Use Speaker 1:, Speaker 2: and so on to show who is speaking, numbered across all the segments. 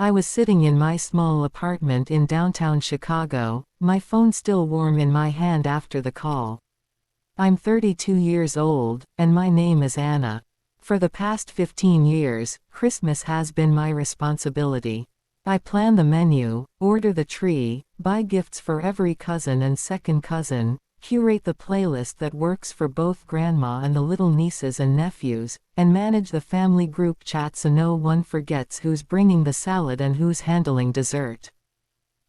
Speaker 1: I was sitting in my small apartment in downtown Chicago, my phone still warm in my hand after the call. I'm 32 years old, and my name is Anna. For the past 15 years, Christmas has been my responsibility. I plan the menu, order the tree, buy gifts for every cousin and second cousin, curate the playlist that works for both grandma and the little nieces and nephews, and manage the family group chat so no one forgets who's bringing the salad and who's handling dessert.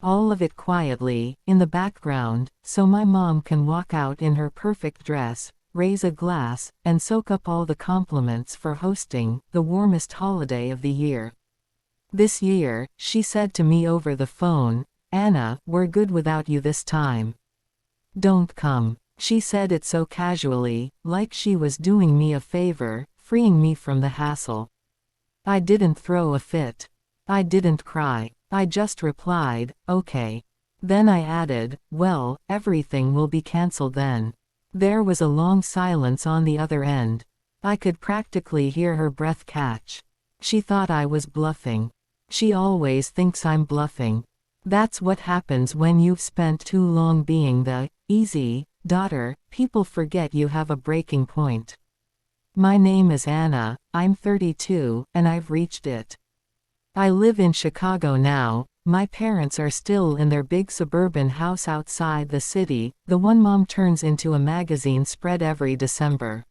Speaker 1: All of it quietly, in the background, so my mom can walk out in her perfect dress, raise a glass, and soak up all the compliments for hosting the warmest holiday of the year. This year, she said to me over the phone, "Anna, we're good without you this time. Don't come." She said it so casually, like she was doing me a favor, freeing me from the hassle. I didn't throw a fit. I didn't cry. I just replied, "Okay." Then I added, "Well, everything will be canceled then." There was a long silence on the other end. I could practically hear her breath catch. She thought I was bluffing. She always thinks I'm bluffing. That's what happens when you've spent too long being the easy daughter. People forget you have a breaking point. My name is Anna, I'm 32, and I've reached it. I live in Chicago now. My parents are still in their big suburban house outside the city, the one Mom turns into a magazine spread every December.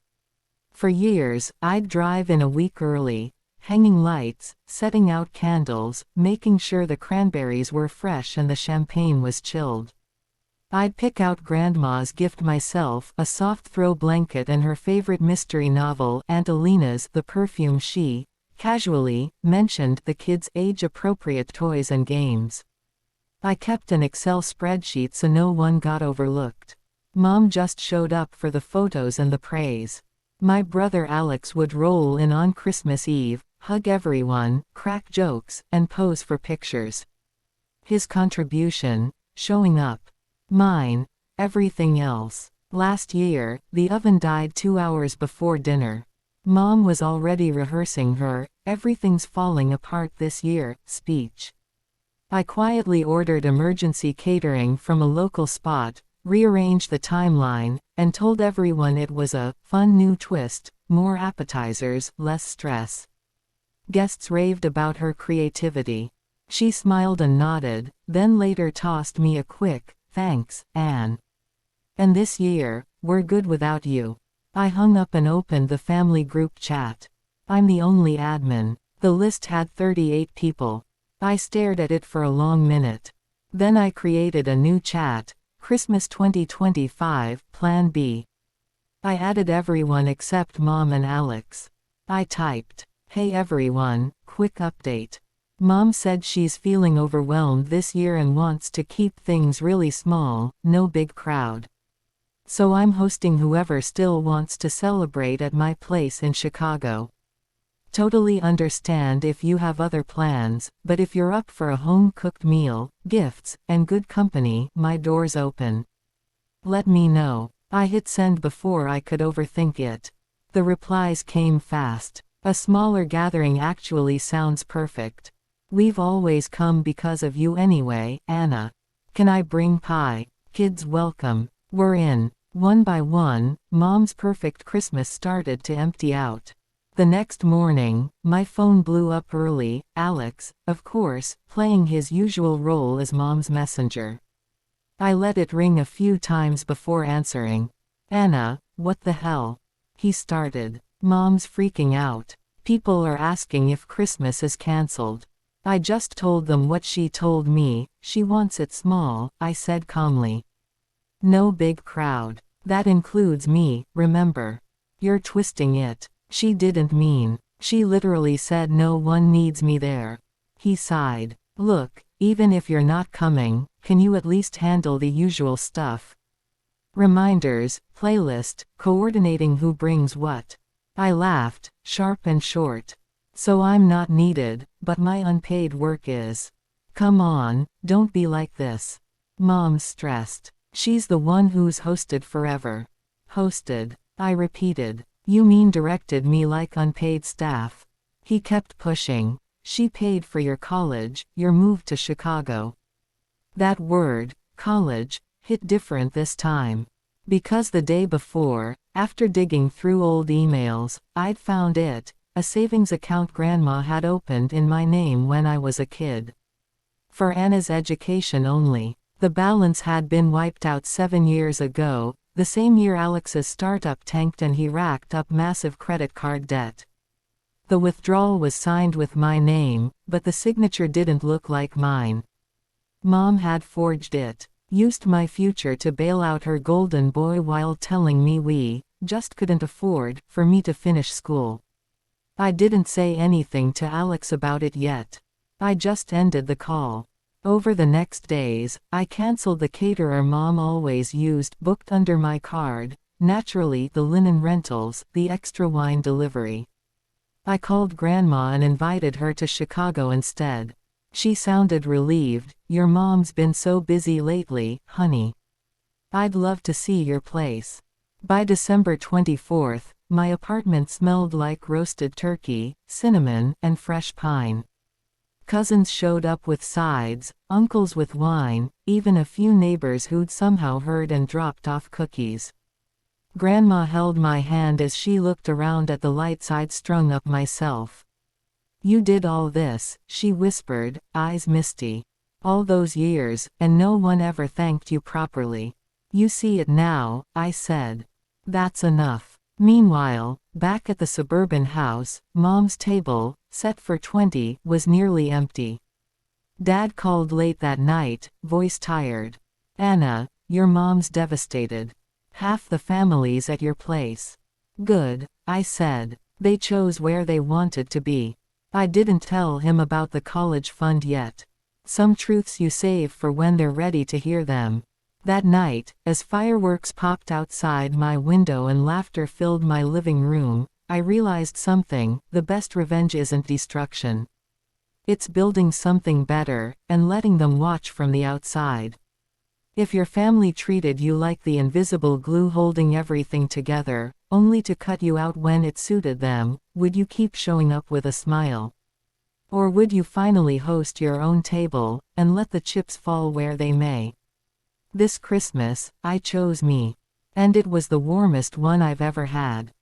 Speaker 1: For years, I'd drive in a week early, hanging lights, setting out candles, making sure the cranberries were fresh and the champagne was chilled. I'd pick out Grandma's gift myself, a soft throw blanket and her favorite mystery novel, Aunt Alina's The Perfume She casually mentioned the kids' age-appropriate toys and games. I kept an Excel spreadsheet so no one got overlooked. Mom just showed up for the photos and the praise. My brother Alex would roll in on Christmas Eve, hug everyone, crack jokes, and pose for pictures. His contribution, showing up. Mine, everything else. Last year, the oven died 2 hours before dinner. Mom was already rehearsing her "everything's falling apart this year" speech. I quietly ordered emergency catering from a local spot, rearranged the timeline, and told everyone it was a fun new twist, more appetizers, less stress. Guests raved about her creativity. She smiled and nodded, then later tossed me a quick, "Thanks, Anne. And this year, we're good without you." I hung up and opened the family group chat. I'm the only admin. The list had 38 people. I stared at it for a long minute. Then I created a new chat, Christmas 2025, Plan B. I added everyone except Mom and Alex. I typed, "Hey everyone, quick update. Mom said she's feeling overwhelmed this year and wants to keep things really small, no big crowd. So I'm hosting whoever still wants to celebrate at my place in Chicago. Totally understand if you have other plans, but if you're up for a home-cooked meal, gifts, and good company, my door's open. Let me know." I hit send before I could overthink it. The replies came fast. "A smaller gathering actually sounds perfect. We've always come because of you anyway, Anna. Can I bring pie? Kids welcome. We're in." One by one, Mom's perfect Christmas started to empty out. The next morning, my phone blew up early, Alex, of course, playing his usual role as Mom's messenger. I let it ring a few times before answering. "Anna, what the hell?" he started. "Mom's freaking out. People are asking if Christmas is cancelled." I just told them what she told me, she wants it small, I said calmly. "No big crowd. That includes me, remember. You're twisting it. She didn't mean. She literally said no one needs me there." He sighed. "Look, even if you're not coming, can you at least handle the usual stuff? Reminders, playlist, coordinating who brings what?" I laughed, sharp and short. "So I'm not needed, but my unpaid work is. Come on, don't be like this." Mom's stressed. "She's the one who's hosted forever." "Hosted," I repeated. "You mean directed me like unpaid staff?" He kept pushing. She paid for your college, your move to Chicago. That word, college, hit different this time. Because the day before, after digging through old emails, I'd found it, a savings account Grandma had opened in my name when I was a kid. For Anna's education only. The balance had been wiped out 7 years ago, the same year Alex's startup tanked and he racked up massive credit card debt. The withdrawal was signed with my name, but the signature didn't look like mine. Mom had forged it. Used my future to bail out her golden boy while telling me we just couldn't afford for me to finish school. I didn't say anything to Alex about it yet. I just ended the call. Over the next days, I canceled the caterer Mom always used, booked under my card, naturally the linen rentals, the extra wine delivery. I called Grandma and invited her to Chicago instead. She sounded relieved. Your mom's been so busy lately, honey. I'd love to see your place. By December 24th, my apartment smelled like roasted turkey, cinnamon, and fresh pine. Cousins showed up with sides, uncles with wine, even a few neighbors who'd somehow heard and dropped off cookies. Grandma held my hand as she looked around at the lights I'd strung up myself. You did all this, she whispered, eyes misty. All those years, and no one ever thanked you properly. You see it now, I said. That's enough. Meanwhile, back at the suburban house, Mom's table, set for 20, was nearly empty. Dad called late that night, voice tired. Anna, your mom's devastated. Half the family's at your place. Good, I said. They chose where they wanted to be. I didn't tell him about the college fund yet. Some truths you save for when they're ready to hear them. That night, as fireworks popped outside my window and laughter filled my living room, I realized something: the best revenge isn't destruction. It's building something better, and letting them watch from the outside. If your family treated you like the invisible glue holding everything together, only to cut you out when it suited them, would you keep showing up with a smile? Or would you finally host your own table, and let the chips fall where they may? This Christmas, I chose me. And it was the warmest one I've ever had.